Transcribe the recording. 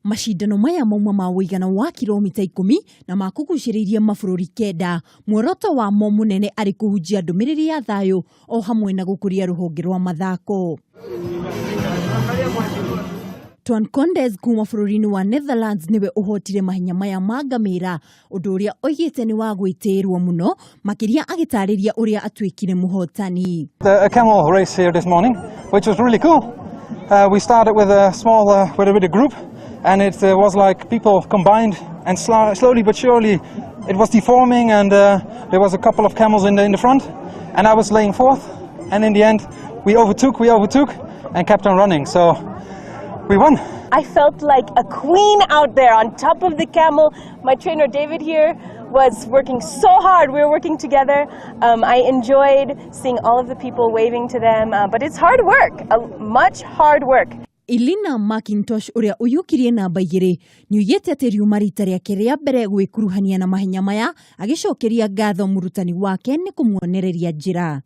Mashindano maya mauma ma wĩigana wa kilomita 10 na makugucĩrĩirie mabũrũri 9. Muoroto wa mo munene arĩ kũhunjia ndũmĩrĩri ya thayũ o hamwe na gũkũria rũhonge rwa mathako. Tuan Condes kuma bũrũri-inĩ wa Netherlands niwe ũhotire mahenya maya ma ngamĩra, ũndũ ũrĩa oigĩte nĩ wa gwĩtĩĩrwo mũno, makĩria agĩtarĩria ũrĩa atuĩkire mũhotani. A camel race here this morning, which was really cool. We started with a small with a group, and it was like people combined, and slowly but surely it was deforming, and there was a couple of camels in the front, and I was laying fourth, and in the end we overtook and kept on running, so we won. I felt like a queen out there on top of the camel. My trainer David here was working so hard. We were working together. I enjoyed seeing all of the people waving to them, but it's hard work, much hard work. Elina McIntosh ũrĩa ũyũkirie namba 2 nĩoigĩte atĩ riuma rita rĩake rĩa mbere gwĩkuruhania na mahenya maya, agĩcokeria ngatho mũrutani wake nĩ kũmuonereria njĩra.